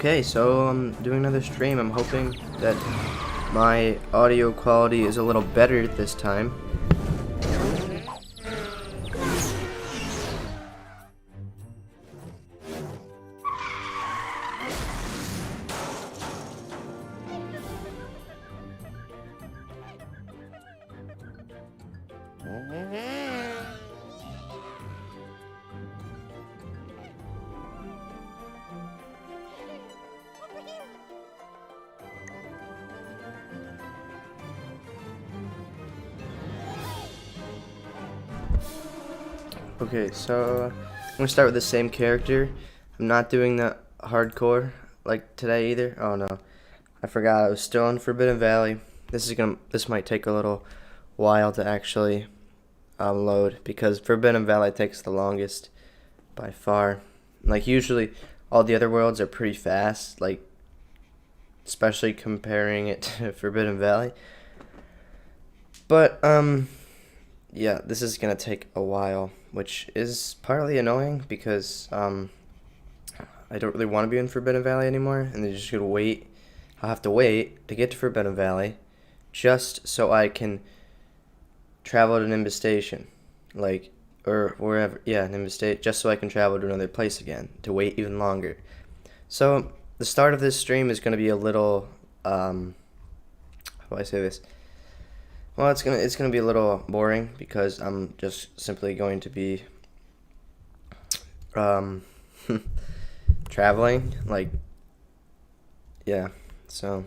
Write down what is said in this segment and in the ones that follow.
Okay, so I'm doing another stream. I'm hoping that my audio quality is a little better this time. Okay, so I'm gonna start with the same character. I'm not doing the hardcore like today either. Oh no, I forgot I was still in Forbidden Valley. This might take a little while to actually load because Forbidden Valley takes the longest by far. Like usually, all the other worlds are pretty fast. Like especially comparing it to Forbidden Valley. But yeah, this is gonna take a while, which is partly annoying because I don't really want to be in Forbidden Valley anymore, and they're just gonna wait. I'll have to wait to get to Forbidden Valley, just so I can travel to Nimbus Station, like or wherever. Yeah, Nimbus Station, just so I can travel to another place again to wait even longer. So the start of this stream is gonna be a little how do I say this? Well, it's gonna be a little boring because I'm just simply going to be traveling, like, yeah, so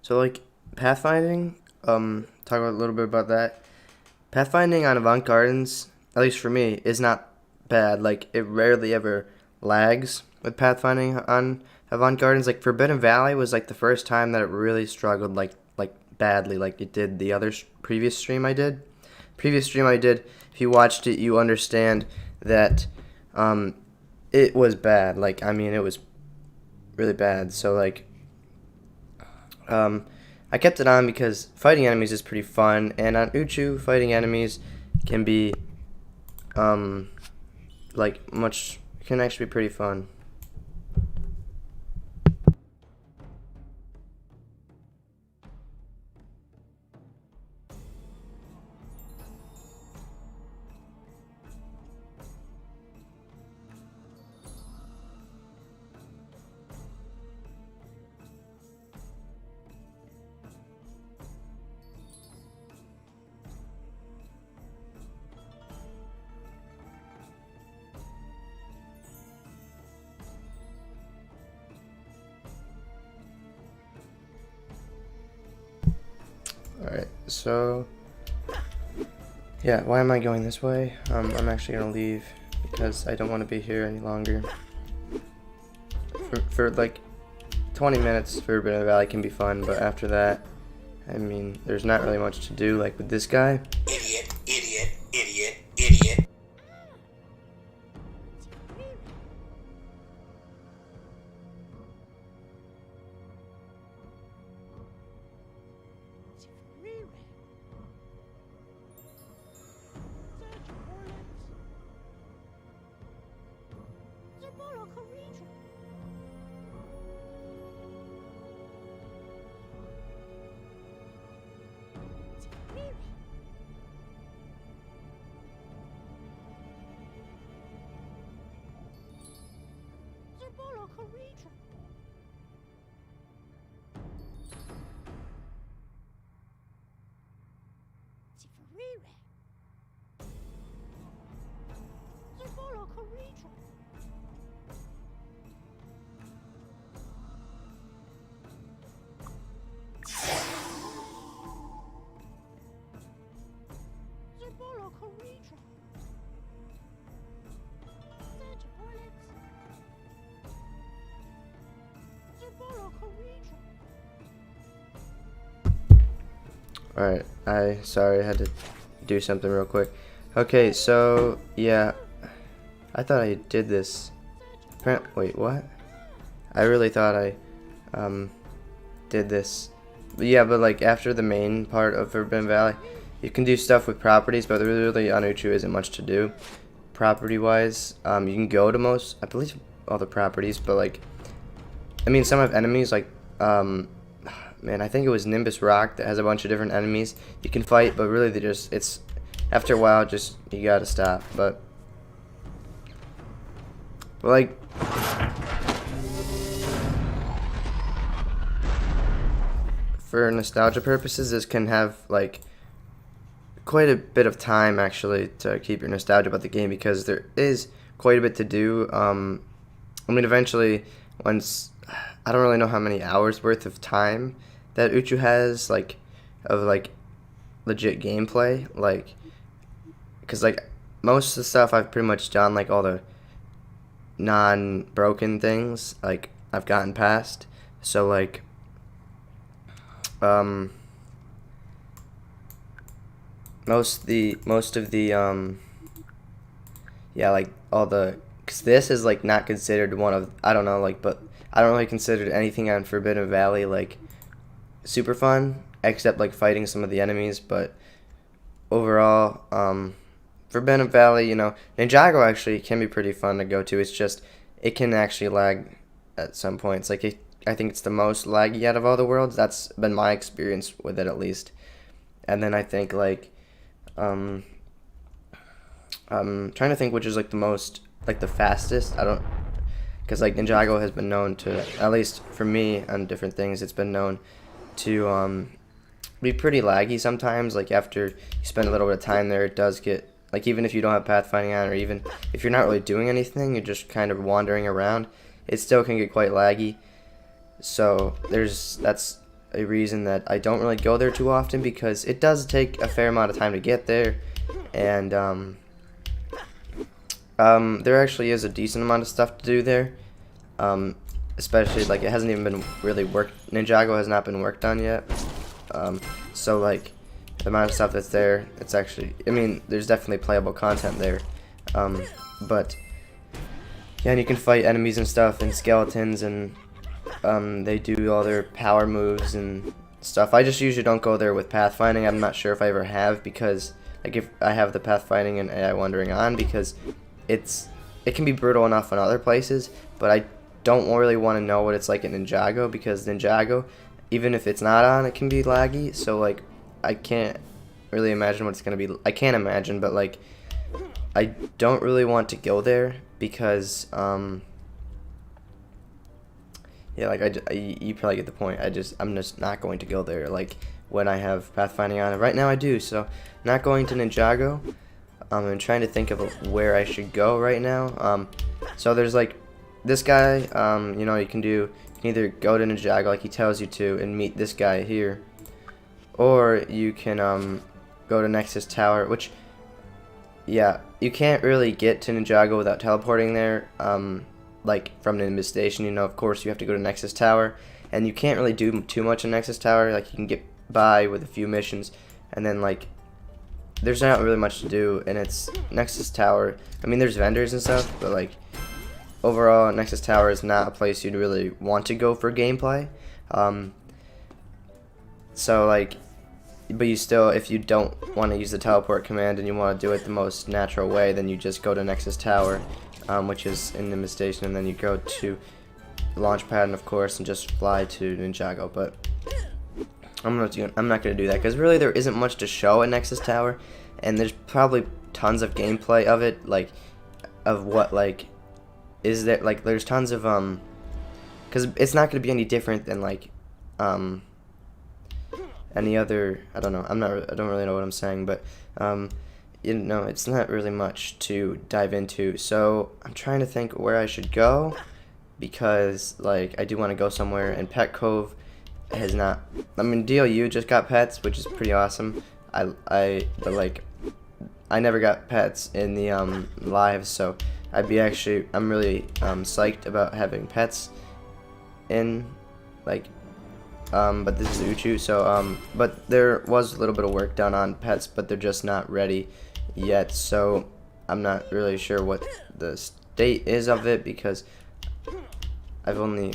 like pathfinding. Talk a little bit about that. Pathfinding on Avant Gardens, at least for me, is not bad. Like it rarely ever lags with pathfinding on Avant Gardens. Like Forbidden Valley was like the first time that it really struggled like badly, like it did the other previous stream I did. Previous stream I did, if you watched it, you understand that it was bad. Like I mean, it was really bad. So like I kept it on because fighting enemies is pretty fun, and on Uchu, fighting enemies can be, can actually be pretty fun. Alright, so yeah, why am I going this way? I'm actually gonna leave because I don't want to be here any longer. For like 20 minutes, Forbidden Valley can be fun, but after that, I mean, there's not really much to do, like with this guy. Idiot, idiot, idiot, idiot. Alright, sorry, I had to do something real quick. Okay, so, yeah, I thought I did this. Wait, what? I really thought I, did this. But yeah, but like, after the main part of Forbidden Valley, you can do stuff with properties, but really on Uchu isn't much to do, property-wise. You can go to I believe, all the properties, but like, I mean, some have enemies, like, man, I think it was Nimbus Rock that has a bunch of different enemies you can fight, but really it's, after a while, just, you gotta stop, but like, for nostalgia purposes, this can have, like, quite a bit of time, actually, to keep your nostalgia about the game, because there is quite a bit to do. I mean, eventually, once, I don't really know how many hours worth of time that Uchu has, like, of, like, legit gameplay, like, because, like, most of the stuff I've pretty much done, like, all the non-broken things, like, I've gotten past, so, like, most of the, yeah, like, all the, because this is, like, not considered one of, I don't know, like, but I don't really consider anything on Forbidden Valley, like, super fun, except like fighting some of the enemies, but overall, Forbidden Valley, you know, Ninjago actually can be pretty fun to go to. It's just, it can actually lag at some points. Like, I think it's the most laggy out of all the worlds. That's been my experience with it, at least. And then I think, like, I'm trying to think which is, like, the most, like, the fastest. I don't, because, like, Ninjago has been known to, at least for me on different things, it's been known to be pretty laggy sometimes. Like, after you spend a little bit of time there, it does get, like, even if you don't have pathfinding on, or even if you're not really doing anything, you're just kind of wandering around, it still can get quite laggy. So that's a reason that I don't really go there too often, because it does take a fair amount of time to get there, and there actually is a decent amount of stuff to do there. Especially, like, it hasn't even been really worked. Ninjago has not been worked on yet. So, like, the amount of stuff that's there, it's actually, I mean, there's definitely playable content there. But, yeah, and you can fight enemies and stuff, and skeletons, and they do all their power moves and stuff. I just usually don't go there with pathfinding. I'm not sure if I ever have, because, like, if I have the pathfinding and AI wandering on, because it can be brutal enough in other places, but I don't really want to know what it's like in Ninjago, because Ninjago, even if it's not on, it can be laggy. So, like, I can't really imagine what it's going to be. I can't imagine, but, like, I don't really want to go there, because yeah, like, you probably get the point. I'm just not going to go there, like, when I have pathfinding on. Right now I do, so not going to Ninjago. I'm trying to think of where I should go right now. So there's, like, this guy, you know, you can either go to Ninjago like he tells you to and meet this guy here, or you can go to Nexus Tower, which, yeah, you can't really get to Ninjago without teleporting there, like, from Nimbus Station. You know, of course, you have to go to Nexus Tower, and you can't really do too much in Nexus Tower. Like, you can get by with a few missions, and then like there's not really much to do, and it's Nexus Tower. I mean, there's vendors and stuff, but like overall, Nexus Tower is not a place you'd really want to go for gameplay. So like, but you still, if you don't want to use the teleport command and you want to do it the most natural way, then you just go to Nexus Tower, which is in Nimbus Station, and then you go to the launch pad, and of course, and just fly to Ninjago. But I'm not gonna do that because really there isn't much to show at Nexus Tower, and there's probably tons of gameplay of it, like of what like is there, like there's tons of because it's not gonna be any different than like any other, I don't know, I don't really know what I'm saying, but you know, it's not really much to dive into. So I'm trying to think where I should go, because like I do want to go somewhere, and Pet Cove has not, I mean, DLU just got pets, which is pretty awesome. But like I never got pets in the live, so I'm really psyched about having pets in like but this is Uchu, so but there was a little bit of work done on pets, but they're just not ready yet, so I'm not really sure what the state is of it, because I'm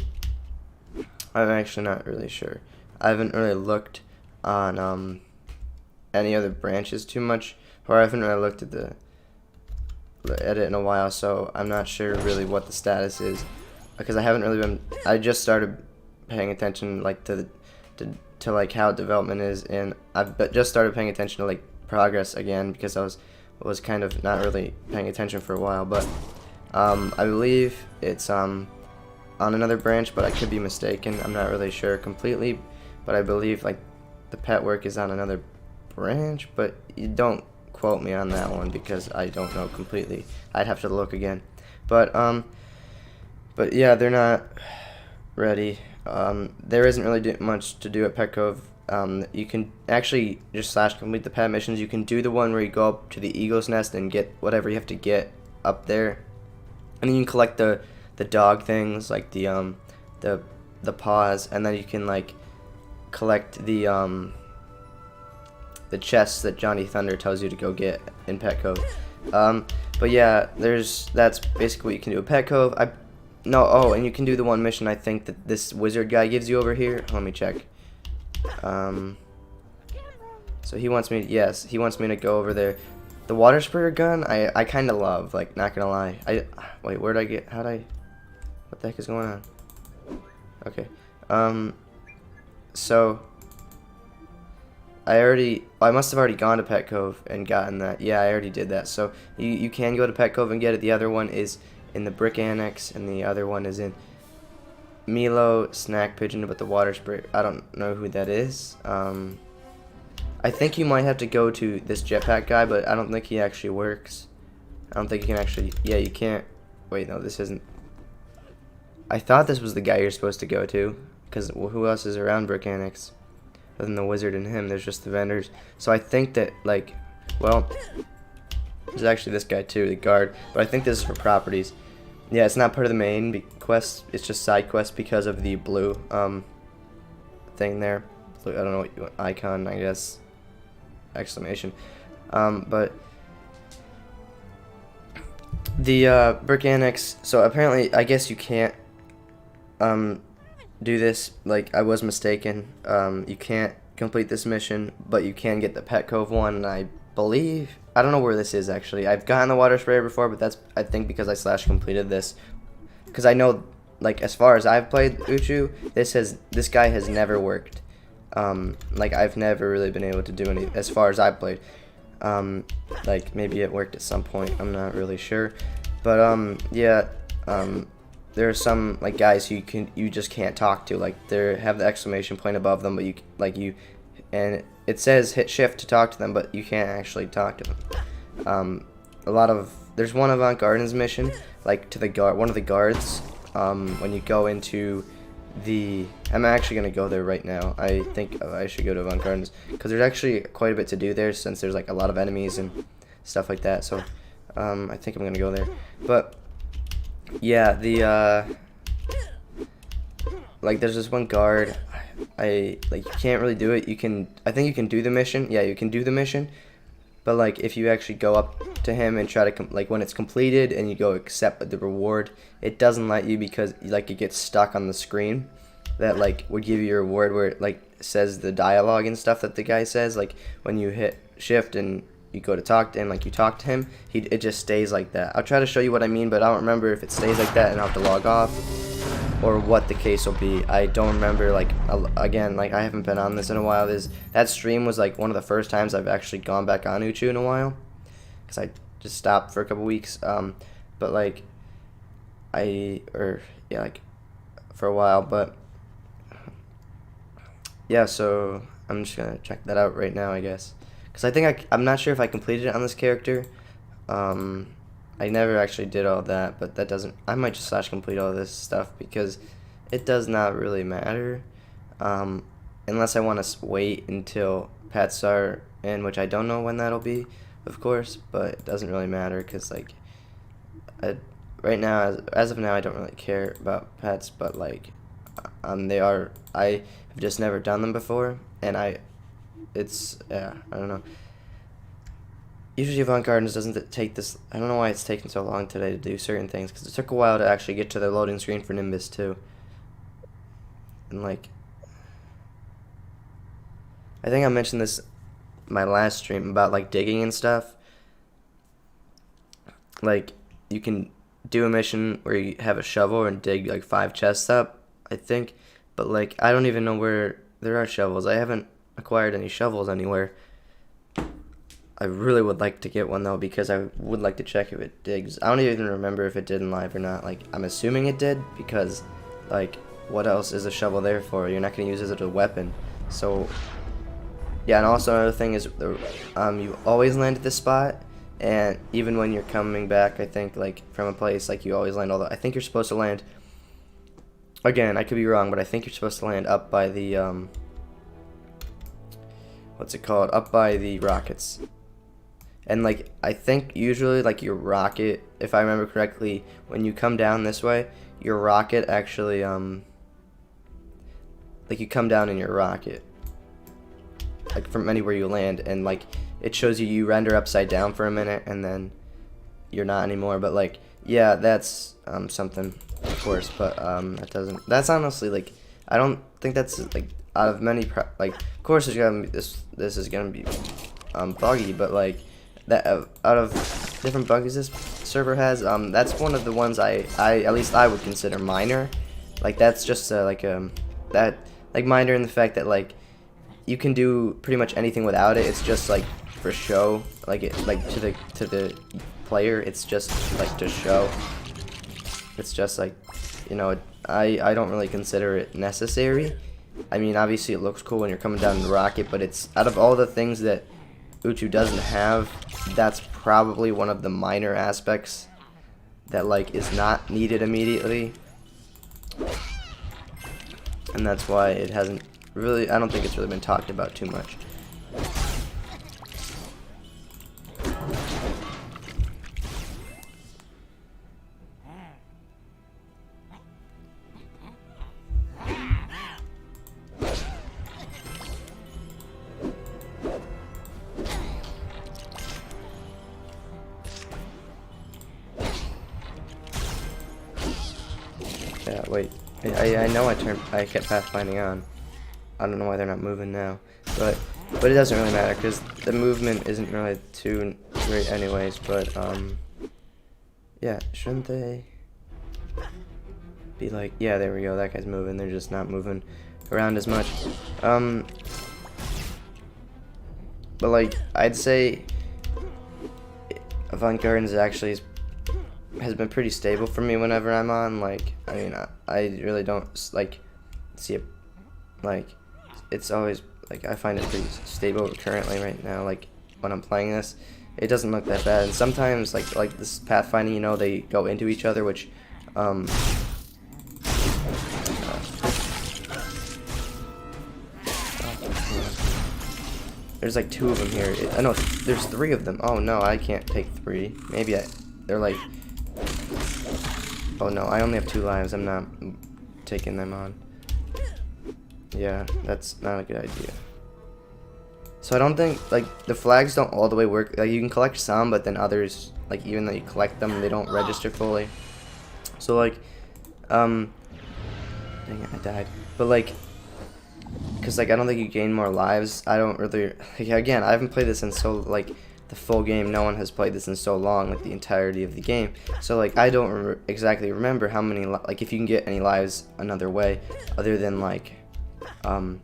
actually not really sure. I haven't really looked on any other branches too much, or I haven't really looked at the edit in a while, so I'm not sure really what the status is, because I just started paying attention like to like how development is, and I've just started paying attention to like progress again, because I was kind of not really paying attention for a while. But I believe it's on another branch, but I could be mistaken. I'm not really sure completely, but I believe like the pet work is on another branch, but you don't quote me on that one because I don't know completely. I'd have to look again. But yeah, they're not ready. There isn't really much to do at Pet Cove. You can actually just complete the pet missions. You can do the one where you go up to the Eagle's Nest and get whatever you have to get up there, and then you can collect the dog things, like the paws, and then you can like collect the chests that Johnny Thunder tells you to go get in Pet Cove. But yeah, that's basically what you can do at Pet Cove. And you can do the one mission I think that this wizard guy gives you over here. Let me check. So he wants me to go over there. The water sprayer gun, I kind of love, like, not gonna lie. Wait, what the heck is going on? Okay. So I must have already gone to Pet Cove and gotten that. Yeah, I already did that. So you can go to Pet Cove and get it. The other one is in the Brick Annex, and the other one is in Milo Snack Pigeon, but the water spray, I don't know who that is. I think you might have to go to this jetpack guy, but I don't think he actually works. I don't think you can actually, yeah, you can't, wait, no, this isn't. I thought this was the guy you're supposed to go to, because who else is around Brick Annex other than the wizard and him? There's just the vendors. So I think that, like, well, there's actually this guy too, the guard, but I think this is for properties. Yeah, it's not part of the main quest, it's just side quest because of the blue thing there. I don't know what icon, I guess, exclamation. But the Brick Annex, so apparently I guess you can't do this, like I was mistaken. You can't complete this mission, but you can get the Pet Cove one, and I believe, I don't know where this is actually. I've gotten the water sprayer before, but that's, I think, because I completed this, because I know, like, as far as I've played Uchu, this guy has never worked. Like, I've never really been able to do any, as far as I've played. Like, maybe it worked at some point, I'm not really sure, but yeah, there are some like guys who you just can't talk to, like they have the exclamation point above them, but and it says hit shift to talk to them, but you can't actually talk to them. There's one Avant-Garden's mission, like to one of the guards, when you go into I'm actually going to go there right now. I think I should go to Avant-Garden's, because there's actually quite a bit to do there, since there's like a lot of enemies and stuff like that, so I think I'm going to go there. But yeah, like there's this one guard, you can't really do it. I think you can do the mission. Yeah, you can do the mission. But like if you actually go up to him and try to like when it's completed and you go accept the reward, it doesn't let you because like it gets stuck on the screen that like would give you your reward where it like says the dialogue and stuff that the guy says. Like when you hit shift and you go to talk to him, like you talk to him, it just stays like that. I'll try to show you what I mean, but I don't remember if it stays like that and I'll have to log off or what the case will be. I don't remember. Like again, like I haven't been on this in a while. That stream was like one of the first times I've actually gone back on Uchu in a while, because I just stopped for a couple weeks. But like like for a while. But yeah, so I'm just gonna check that out right now, I guess, because I think I'm not sure if I completed it on this character. I never actually did all that, but that doesn't. I might just slash complete all this stuff because it does not really matter, unless I want to wait until pets are in, which I don't know when that'll be, of course. But it doesn't really matter because like, right now, as of now, I don't really care about pets. But like, they are. I have just never done them before, and I don't know. Usually Avant Gardens doesn't take this. I don't know why it's taking so long today to do certain things, because it took a while to actually get to the loading screen for Nimbus too. And like, I think I mentioned this in my last stream about like digging and stuff. Like you can do a mission where you have a shovel and dig like 5 chests up, I think. But like I don't even know where there are shovels. I haven't acquired any shovels anywhere. I really would like to get one though, because I would like to check if it digs. I don't even remember if it did in live or not. Like I'm assuming it did, because like what else is a shovel there for? You're not going to use it as a weapon. So yeah, and also another thing is you always land at this spot, and even when you're coming back, I think like from a place, like you always land I think you're supposed to land, again I could be wrong, but I think you're supposed to land up by the what's it called, up by the rockets. And like I think usually like your rocket, if I remember correctly, when you come down this way, your rocket actually like you come down in your rocket like from anywhere you land, and like it shows you render upside down for a minute and then you're not anymore. But like yeah, that's something of course, but that's honestly like I don't think that's like out of many like of course there's gonna be this is gonna be buggy, but like that out of different bugs this server has, that's one of the ones I at least I would consider minor. Like that's just that like minor in the fact that like you can do pretty much anything without it. It's just like for show, like it like to the player, it's just like to show. It's just like, you know, I don't really consider it necessary. I mean, obviously it looks cool when you're coming down the rocket, but it's out of all the things that Uchu doesn't have, that's probably one of the minor aspects that like is not needed immediately, and that's why it hasn't really, I don't think it's really been talked about too much. Yeah, wait. I know I kept pathfinding on. I don't know why they're not moving now, but it doesn't really matter because the movement isn't really too great anyways. But yeah, shouldn't they be like? Yeah, there we go. That guy's moving. They're just not moving around as much. But like I'd say, Avant Gardens actually has been pretty stable for me whenever I'm on. Like, I mean, I really don't like see it. Like, it's always like I find it pretty stable currently right now. Like when I'm playing this, it doesn't look that bad. And sometimes like this pathfinding, you know, they go into each other, which there's like 2 of them here. I know there's 3 of them. Oh no, I can't take 3. Maybe they're like. Oh no, I only have 2 lives. I'm not taking them on. Yeah, that's not a good idea. So I don't think, like, the flags don't all the way work. Like, you can collect some, but then others, like, even though you collect them, they don't register fully. So, like, dang it, I died. But, like, because, like, I don't think you gain more lives. I don't really, like, again, I haven't played this in so, like, the full game. No one has played this in so long, like, the entirety of the game. So, like, I don't exactly remember how many, like, if you can get any lives another way, other than, like, I'm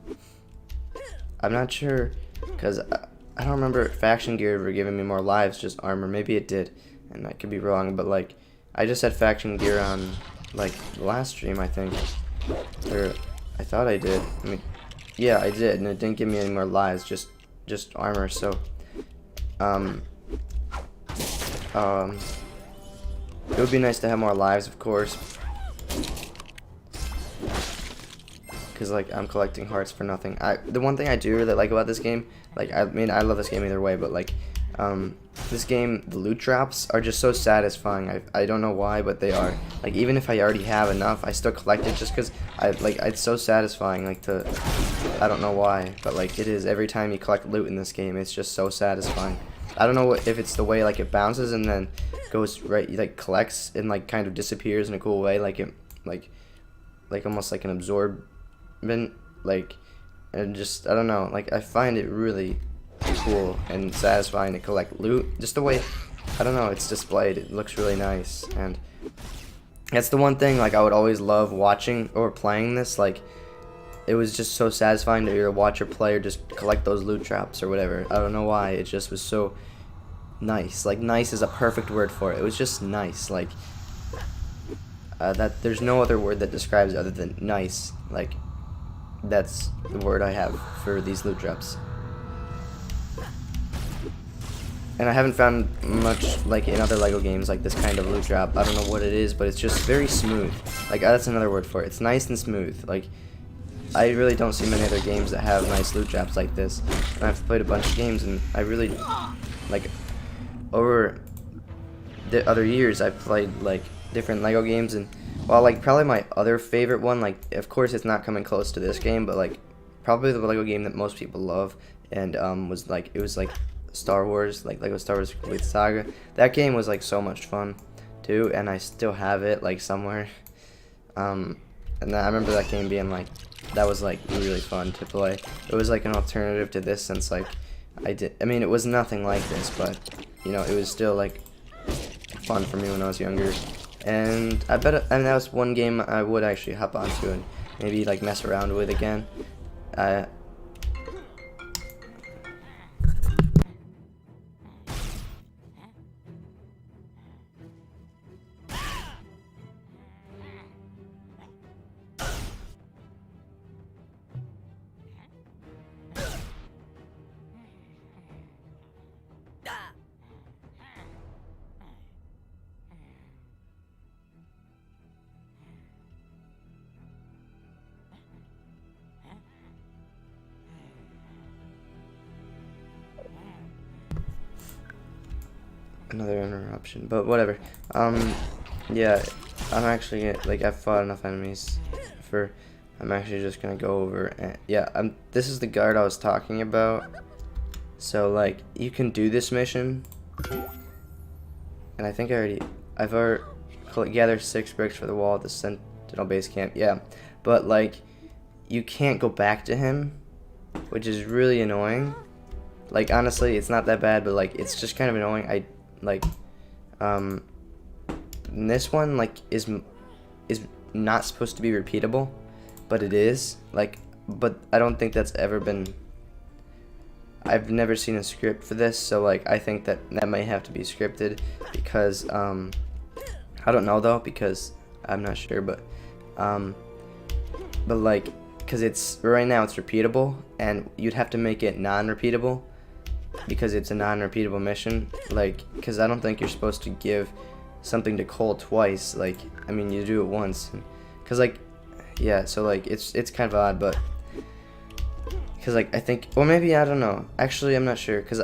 not sure, because I don't remember faction gear ever giving me more lives, just armor. Maybe it did, and I could be wrong, but, like, I just had faction gear on, like, the last stream, I think. Or I thought I did. I mean, yeah, I did, and it didn't give me any more lives, just armor. So, it would be nice to have more lives, of course, because, like, I'm collecting hearts for nothing. The one thing I do really like about this game, like, I mean, I love this game either way, but, like, this game, the loot drops are just so satisfying. I don't know why, but they are. Like, even if I already have enough, I still collect it just because it's so satisfying, like, I don't know why, but, like, it is. Every time you collect loot in this game, it's just so satisfying. I don't know if it's the way, like, it bounces and then goes right, like, collects and, like, kind of disappears in a cool way, like, it, like almost like an absorbent, like, and just, I don't know, like, I find it really cool and satisfying to collect loot. Just the way, I don't know, it's displayed, it looks really nice, and that's the one thing, like, I would always love watching or playing this. Like, it was just so satisfying to either watch or play or just collect those loot traps or whatever. I don't know why, it just was so nice. Like, nice is a perfect word for it. It was just nice. Like, that there's no other word that describes it other than nice. Like, that's the word I have for these loot drops. And I haven't found much, like, in other LEGO games, like, this kind of loot drop. I don't know what it is, but it's just very smooth. Like, that's another word for it. It's nice and smooth. Like, I really don't see many other games that have nice loot drops like this. And I've played a bunch of games, and I really, like, over the other years, I've played, like, different LEGO games, and while, like, probably my other favorite one, like, of course it's not coming close to this game, but, like, probably the LEGO game that most people love, and was, like, it was, like, Star Wars, like, LEGO Star Wars Complete Saga. That game was, like, so much fun, too, and I still have it, like, somewhere. And I remember that game being, like, that was, like, really fun to play. It was, like, an alternative to this, since, like, I mean, it was nothing like this, but, you know, it was still, like, fun for me when I was younger. And I bet, and that was one game I would actually hop onto and maybe, like, mess around with again. Another interruption, but whatever. Yeah, I'm actually like, I've fought enough enemies for. I'm actually just gonna go over and yeah, this is the guard I was talking about. So, like, you can do this mission, and I think I've already gathered 6 bricks for the wall at the Sentinel base camp. Yeah, but, like, you can't go back to him, which is really annoying. Like, honestly, it's not that bad, but, like, it's just kind of annoying. This one, like, is not supposed to be repeatable, but it is. Like, but I don't think that's ever been. I've never seen a script for this, so, like, I think that might have to be scripted because I don't know though, because I'm not sure, but like, because it's right now it's repeatable, and you'd have to make it non-repeatable. Because it's a non-repeatable mission, like, because I don't think you're supposed to give something to Cole twice. Like, I mean, you do it once, because, like, yeah, so, like, it's kind of odd, but because, like, I think, or maybe, I don't know, actually I'm not sure, because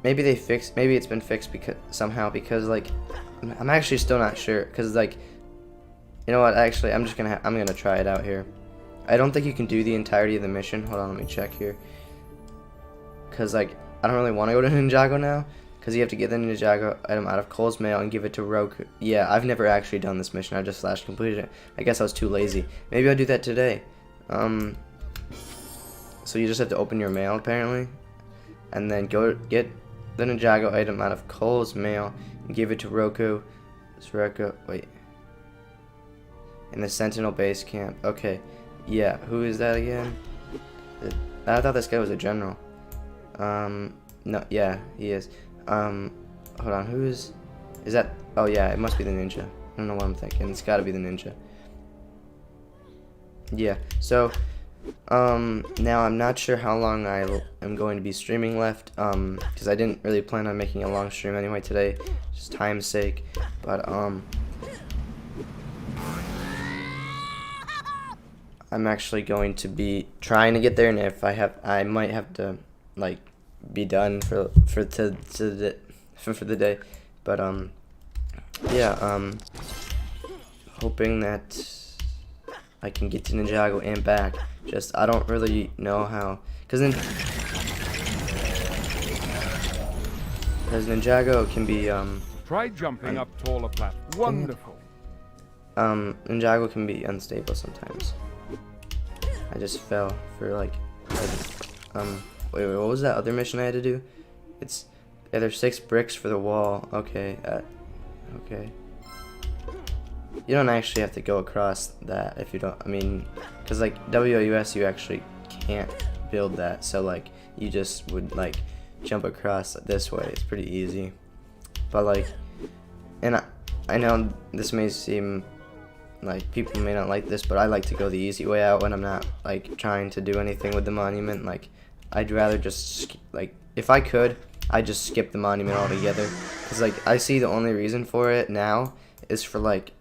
maybe it's been fixed because like, I'm actually still not sure, because, like, you know what, actually I'm gonna try it out here. I don't think you can do the entirety of the mission. Hold on, let me check here. Because, like, I don't really want to go to Ninjago now. Because you have to get the Ninjago item out of Cole's mail and give it to Roku. Yeah, I've never actually done this mission. I just flash completed it. I guess I was too lazy. Maybe I'll do that today. So you just have to open your mail, apparently. And then go get the Ninjago item out of Cole's mail and give it to Roku. Wait. In the Sentinel base camp. Okay. Yeah, who is that again? I thought this guy was a general. No, yeah, he is. Hold on, who is that? Oh yeah, it must be the ninja. I don't know what I'm thinking. It's gotta be the ninja. Yeah, so, now I'm not sure how long I am going to be streaming left, because I didn't really plan on making a long stream anyway today, just time's sake, but, I'm actually going to be trying to get there, and if I might have to, like, be done for the day, but, yeah, hoping that I can get to Ninjago and back. Just, I don't really know how, because Ninjago can be, Try jumping up taller platforms. Wonderful. Ninjago can be unstable sometimes. I just fell for, like, wait, what was that other mission I had to do? It's, yeah, there's 6 bricks for the wall. Okay, okay. You don't actually have to go across that if you don't, I mean, because, like, WOUS, you actually can't build that, so, like, you just would, like, jump across this way. It's pretty easy. But, like, and I know this may seem like people may not like this, but I like to go the easy way out when I'm not, like, trying to do anything with the monument. Like, I'd rather just, like, if I could, I'd just skip the monument altogether, because, like, I see the only reason for it now is for, like,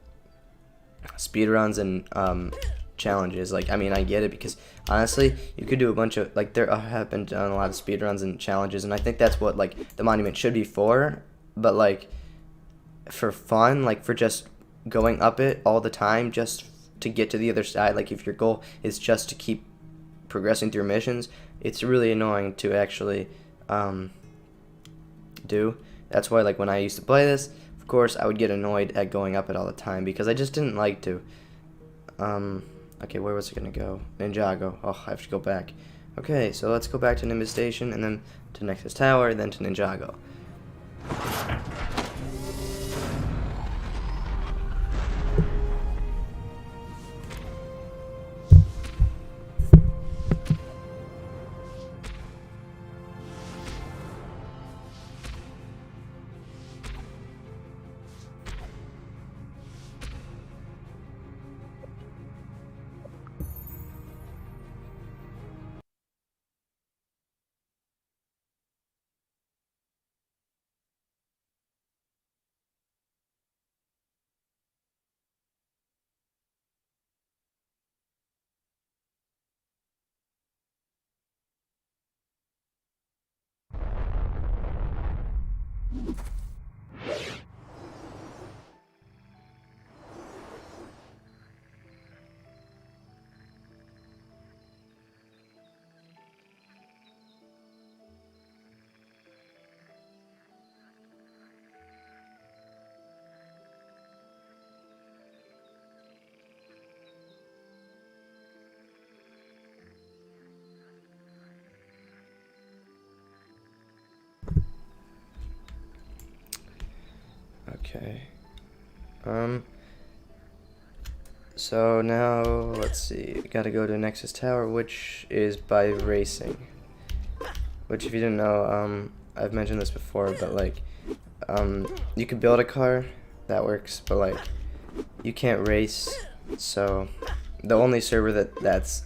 speedruns and challenges. Like, I mean, I get it, because honestly, you could do a bunch of, like, there have been done a lot of speedruns and challenges, and I think that's what, like, the monument should be for. But, like, for fun, like, for just going up it all the time just to get to the other side, like, if your goal is just to keep progressing through missions, it's really annoying to actually do. That's why, like, when I used to play this, of course, I would get annoyed at going up it all the time, because I just didn't like to. Okay, where was it gonna go? Ninjago. Oh, I have to go back. Okay, so let's go back to Nimbus Station, and then to Nexus Tower, then to Ninjago. Okay. So now, let's see, we gotta go to Nexus Tower, which is by racing. Which, if you didn't know, I've mentioned this before, but, like, you could build a car, that works, but, like, you can't race, so the only server that's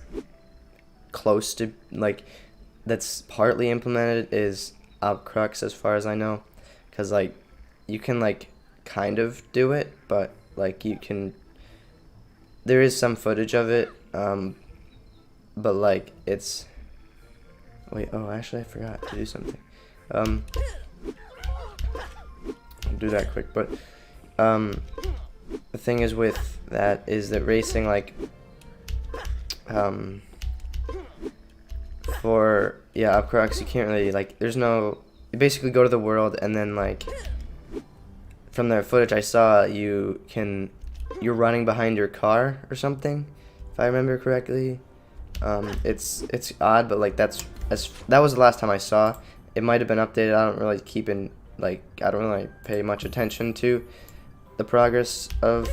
close to, like, that's partly implemented is Crux, as far as I know, because, like, you can, like, kind of do it, but, like, there is some footage of it, but, like, it's, wait, oh, actually, I forgot to do something, I'll do that quick, but, the thing is with that is that racing, like, um, for yeah, Upcrux, you can't really like. There's no. You basically go to the world, and then like from the footage I saw, you're running behind your car or something, if I remember correctly. It's odd, but like that was the last time I saw. It might have been updated. I don't really I don't really pay much attention to the progress of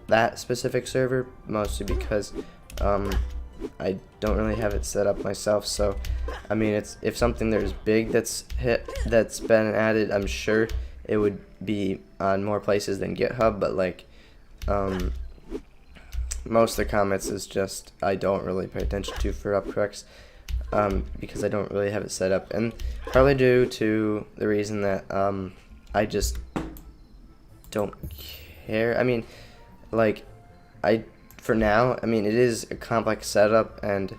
that specific server, mostly because I don't really have it set up myself. So I mean, if something there's big that's been added, I'm sure it would be on more places than GitHub, but like most of the comments is just I don't really pay attention to for Upcrux, because I don't really have it set up, and probably due to the reason that I just don't care. I mean, like for now, I mean, it is a complex setup, and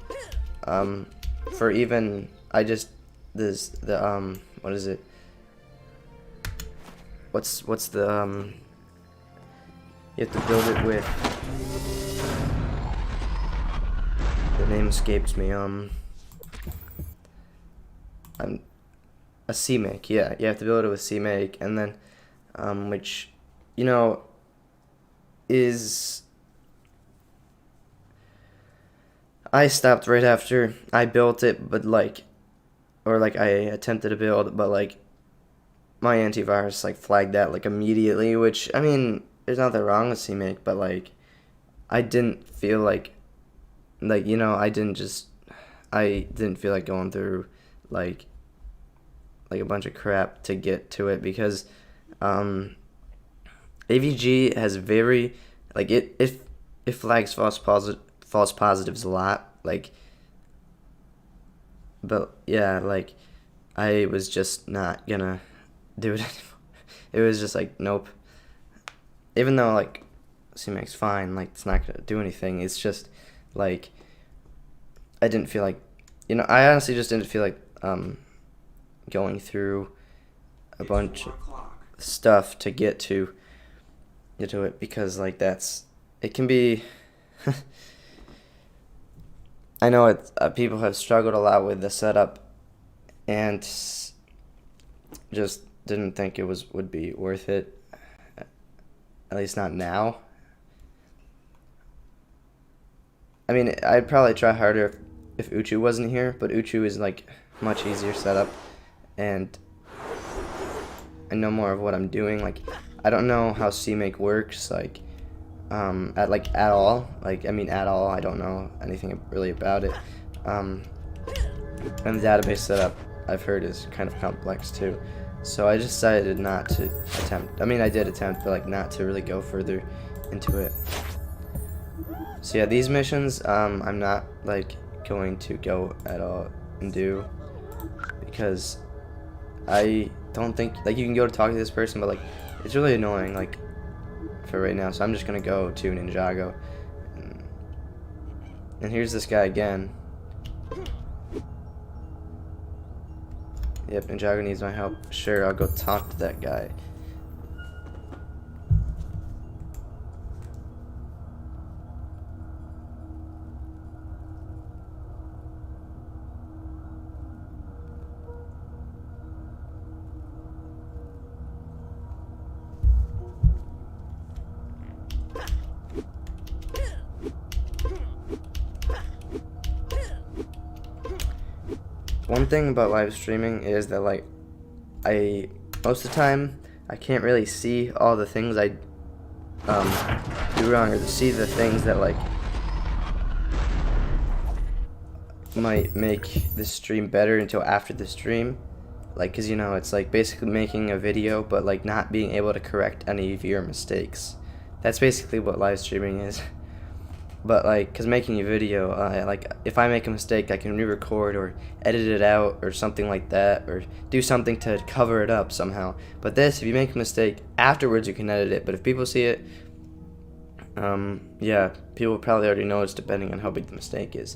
for even what is it? What's the you have to build it with. The name escapes me. I'm a CMake. Yeah, you have to build it with CMake, and then which is I stopped right after I built it, but I attempted to build, but like my antivirus flagged that immediately, which I mean, there's nothing wrong with CMake, but like I didn't feel like I didn't feel like going through like a bunch of crap to get to it, because AVG has very it flags false positives a lot, but yeah, I was just not gonna do it anymore. It was just nope. Even though CMake's fine, it's not gonna do anything. It's just I didn't feel I honestly just didn't feel like going through a bunch of stuff to get to it, because it can be I know people have struggled a lot with the setup and just didn't think it would be worth it, at least not now. I mean, I'd probably try harder if Uchu wasn't here, but Uchu is much easier setup, and I know more of what I'm doing. I don't know how CMake works, at all. I mean, at all. I don't know anything really about it. And the database setup, I've heard, is kind of complex too. So I decided not to attempt. I mean, I did attempt, but not to really go further into it. So yeah, these missions, I'm not going to go at all and do, because I don't think you can go to talk to this person, but it's really annoying for right now. So I'm just gonna go to Ninjago, and here's this guy again. Yep, Ninjago needs my help. Sure, I'll go talk to that guy. One thing about live streaming is that most of the time I can't really see all the things I do wrong, or to see the things that might make the stream better until after the stream, because it's basically making a video but not being able to correct any of your mistakes. That's basically what live streaming is. But because making a video, if I make a mistake, I can re-record or edit it out or something like that, or do something to cover it up somehow. But this, if you make a mistake afterwards, you can edit it. But if people see it, yeah, people probably already know, it's depending on how big the mistake is.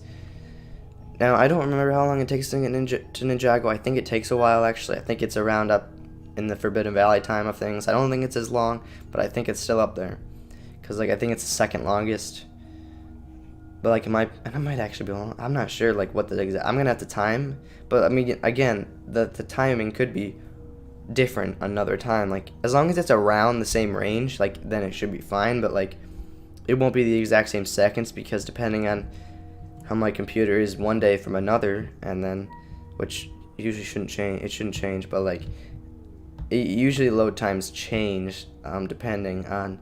Now, I don't remember how long it takes to get to Ninjago. I think it takes a while, actually. I think it's around up in the Forbidden Valley time of things. I don't think it's as long, but I think it's still up there, because I think it's the second longest. But like, and I might actually be wrong. I'm not sure like what the exact. I'm gonna have to time, but I mean, again, the timing could be different another time. Like, as long as it's around the same range, like, then it should be fine. But like, it won't be the exact same seconds, because depending on how my computer is one day from another, and then, which usually shouldn't change. It shouldn't change, but like, usually load times change depending on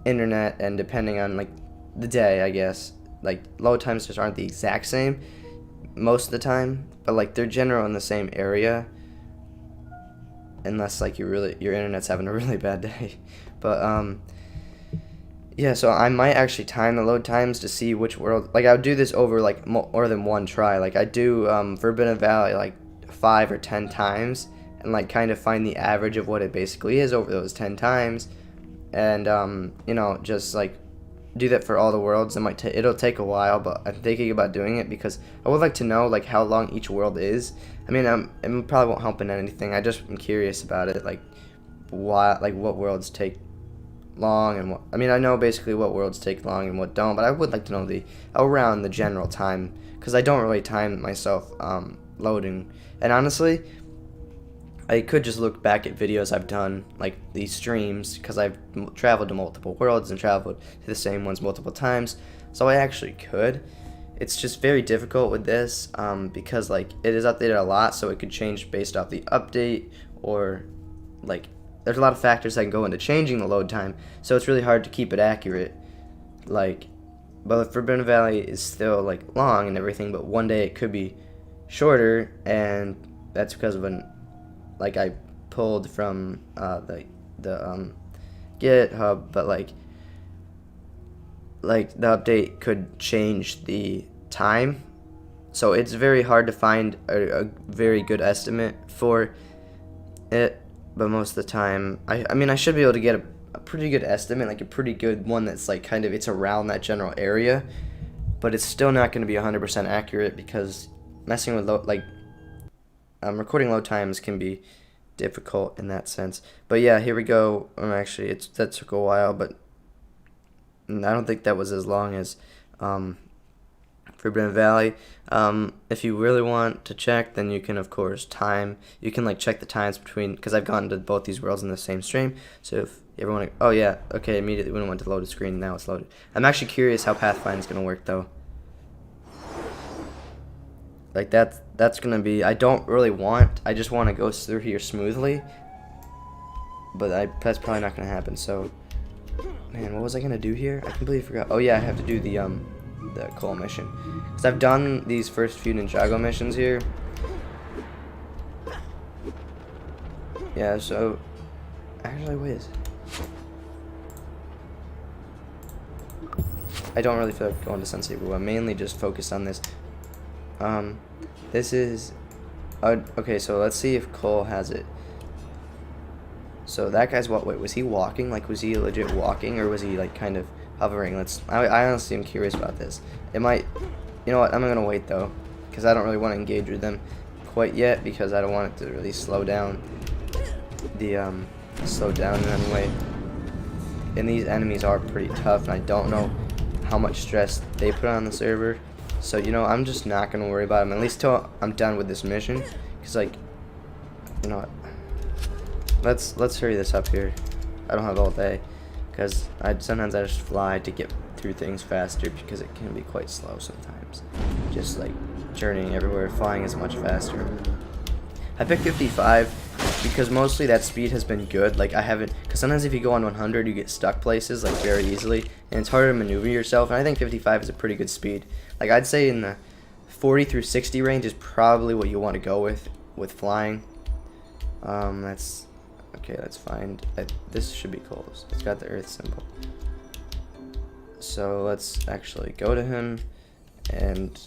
internet and depending on like the day, I guess. Like, load times just aren't the exact same most of the time, but like, they're general in the same area, unless like your internet's having a really bad day. But yeah, so I might actually time the load times to see which world. Like, I would do this over like more than one try. Like, I do Forbidden Valley like 5 or 10 times, and like kind of find the average of what it basically is over those 10 times, and you know, just like do that for all the worlds. It'll take a while, but I'm thinking about doing it because I would like to know like how long each world is. I mean, it probably won't help in anything. I just am curious about it, like what worlds take long and what. I mean, I know basically what worlds take long and what don't, but I would like to know around the general time, because I don't really time myself loading. And honestly, I could just look back at videos I've done, like these streams, because I've traveled to multiple worlds and traveled to the same ones multiple times, so I actually could. It's just very difficult with this because like it is updated a lot, so it could change based off the update, or like there's a lot of factors that can go into changing the load time, so it's really hard to keep it accurate. Like, but Forbidden Valley is still like long and everything, but one day it could be shorter, and that's because of like I pulled from the GitHub, but like the update could change the time, so it's very hard to find a very good estimate for it. But most of the time, I mean, I should be able to get a pretty good estimate, like a pretty good one that's like kind of, it's around that general area, but it's still not going to be 100% accurate, because messing with recording load times can be difficult in that sense. But yeah, here we go. Actually, that took a while, but I don't think that was as long as Forbidden Valley. If you really want to check, then you can of course you can like check the times between, because I've gone to both these worlds in the same stream. So if you ever want to, oh yeah, okay, immediately when it went to load a screen, now it's loaded. I'm actually curious how Pathfind's gonna work though. Like that's gonna be, I just want to go through here smoothly, but that's probably not gonna happen. So, man, what was I gonna do here? I completely forgot. Oh yeah, I have to do the coal mission, because I've done these first few Ninjago missions here. Yeah, so actually, wait. I don't really feel like going to Sensei Wu. I'm mainly just focused on this. This is okay, so let's see if Cole has it. So that guy's wait, was he walking? Like, was he legit walking, or was he like kind of hovering? I honestly am curious about this. It might, you know what, I'm gonna wait though, because I don't really want to engage with them quite yet, because I don't want it to really slow down in any way. And these enemies are pretty tough, and I don't know how much stress they put on the server. So, you know, I'm just not going to worry about them, at least till I'm done with this mission. Because, like, you know what? Let's hurry this up here. I don't have all day. Because sometimes I just fly to get through things faster, because it can be quite slow sometimes. Just, like, journeying everywhere, flying is much faster. I picked 55 because mostly that speed has been good. Like, I haven't, because sometimes if you go on 100, you get stuck places, like, very easily. And it's harder to maneuver yourself. And I think 55 is a pretty good speed. Like, I'd say in the 40 through 60 range is probably what you want to go with flying. Let's find, this should be close. It's got the Earth symbol. So let's actually go to him, and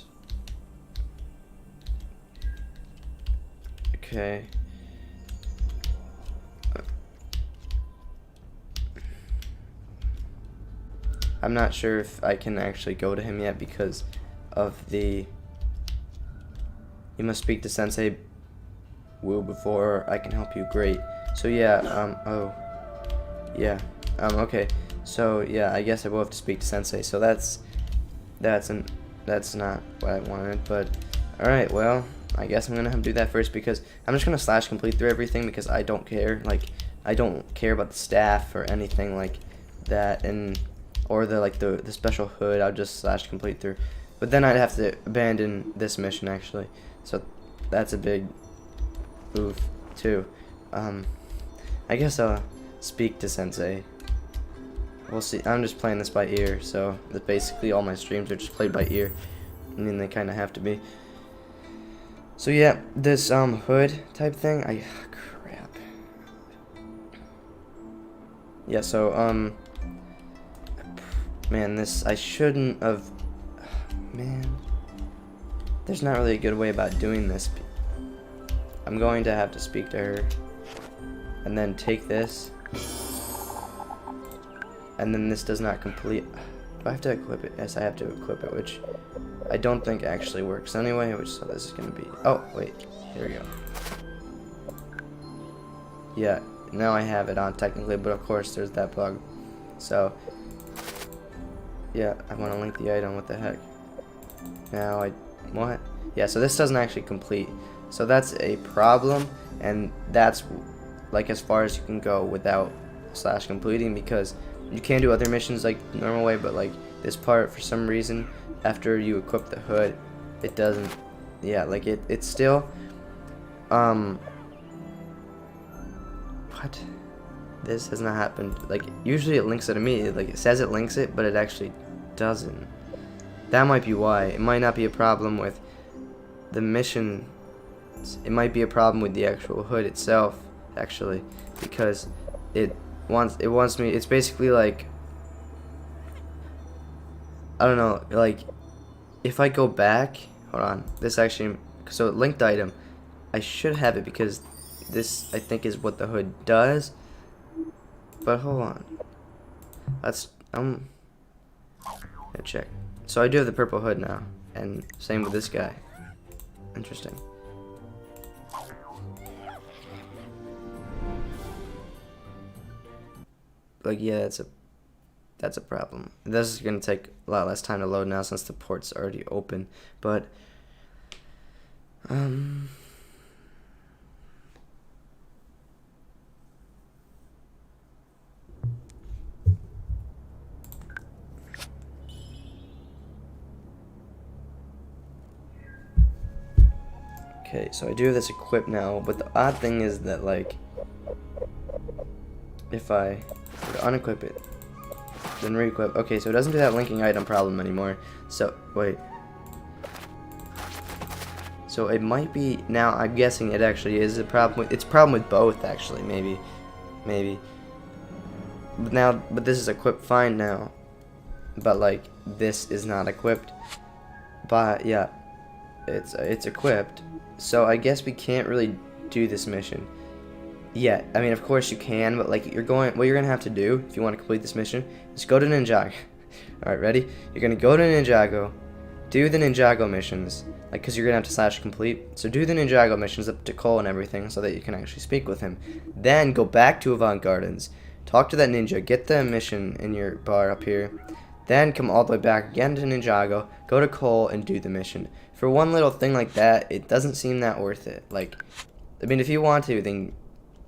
okay. I'm not sure if I can actually go to him yet because of the, you must speak to Sensei Wu before I can help you. Great. So yeah, okay. So yeah, I guess I will have to speak to Sensei. So that's that's not what I wanted, but alright, well, I guess I'm gonna have to do that first because I'm just gonna slash complete through everything because I don't care. Like, I don't care about the staff or anything like that, and or the special hood. I'll just slash complete through. But then I'd have to abandon this mission actually. So that's a big oof too. I guess I'll speak to Sensei. We'll see. I'm just playing this by ear, so basically all my streams are just played by ear. I mean, they kind of have to be. So yeah, this hood type thing. Crap. Yeah. So man, this I shouldn't have. Man, there's not really a good way about doing this. I'm going to have to speak to her, and then take this. And then this does not complete. Do I have to equip it? Yes, I have to equip it, which I don't think actually works anyway. So this is gonna be. Oh wait, here we go. Yeah, now I have it on technically, but of course there's that bug. So yeah, I want to link the item. What the heck? Now what? Yeah, so this doesn't actually complete. So that's a problem, and that's like as far as you can go without slash completing, because you can do other missions like normal way, but like this part for some reason after you equip the hood it doesn't. Yeah, like it's still what? This has not happened. Like usually it links it immediately. Like it says it links it, but it actually doesn't. That might be why. It might not be a problem with the mission. It might be a problem with the actual hood itself actually, because it wants me. It's basically like, I don't know, like if I go back, hold on, this actually, so linked item, I should have it because this I think is what the hood does, but hold on, let's gonna check. So I do have the purple hood now, and same with this guy. Interesting. Like yeah, that's a problem. This is gonna take a lot less time to load now since the port's already open. But okay, so I do have this equipped now, but the odd thing is that like if I unequip it, then re-equip. Okay, so it doesn't do that linking item problem anymore. So wait. So it might be now. I'm guessing it actually is a problem with. It's a problem with both actually. Maybe. But this is equipped fine now. But like this is not equipped. But yeah, it's equipped. So I guess we can't really do this mission. Yeah, I mean, of course you can, but like what you're gonna have to do if you want to complete this mission is go to Ninjago. All right, ready? You're gonna go to Ninjago, do the Ninjago missions, like, cause you're gonna have to slash complete. So do the Ninjago missions up to Cole and everything, so that you can actually speak with him. Then go back to Avant Gardens, talk to that ninja, get the mission in your bar up here. Then come all the way back again to Ninjago, go to Cole and do the mission. For one little thing like that, it doesn't seem that worth it. Like, I mean, if you want to, then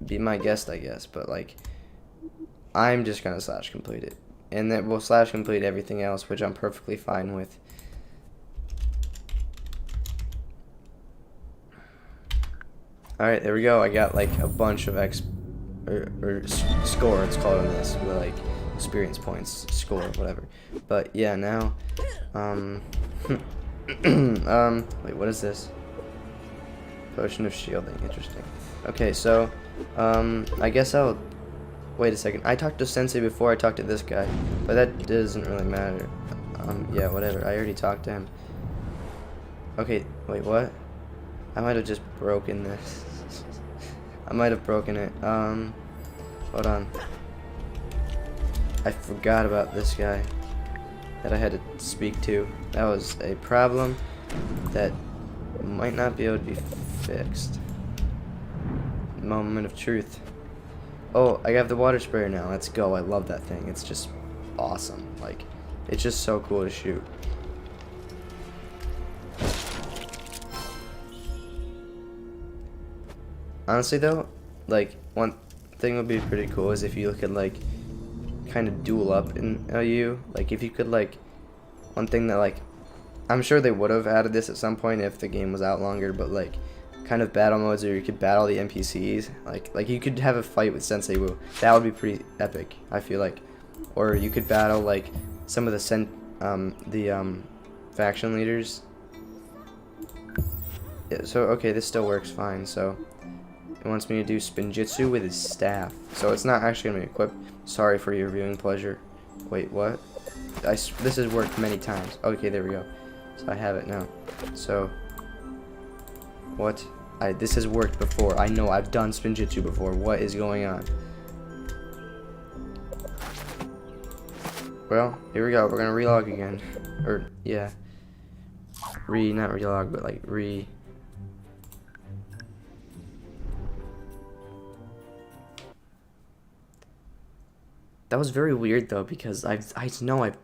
be my guest, I guess, but like I'm just gonna slash complete it, and then we'll slash complete everything else, which I'm perfectly fine with. Alright, there we go. I got like a bunch of score, it's called on this, with like experience points, score, whatever. But yeah, now wait, what is this? Potion of shielding. Interesting. Okay, so I guess I'll wait a second. I talked to Sensei before I talked to this guy, but that doesn't really matter. Yeah, whatever. I already talked to him. Okay, wait, what? I might have just broken this. I might have broken it. Hold on. I forgot about this guy that I had to speak to. That was a problem that might not be able to be fixed. Moment of truth. Oh, I have the water sprayer now. Let's go. I love that thing. It's just awesome. Like, it's just so cool to shoot. Honestly though, like one thing would be pretty cool is if you look at like kind of duel up in LU. Like if you could like one thing that like I'm sure they would have added this at some point if the game was out longer, but like kind of battle modes where you could battle the NPCs. Like you could have a fight with Sensei Wu. That would be pretty epic, I feel like. Or you could battle like some of the faction leaders. Yeah, so okay, this still works fine. So it wants me to do spinjitzu with his staff. So it's not actually gonna be equipped. Sorry for your viewing pleasure. Wait, what? This has worked many times. Okay, there we go. So I have it now. So what? This has worked before. I know I've done spinjitzu before. What is going on? Well, here we go. We're gonna relog again. Or yeah. Not relog, but like That was very weird though, because I know I've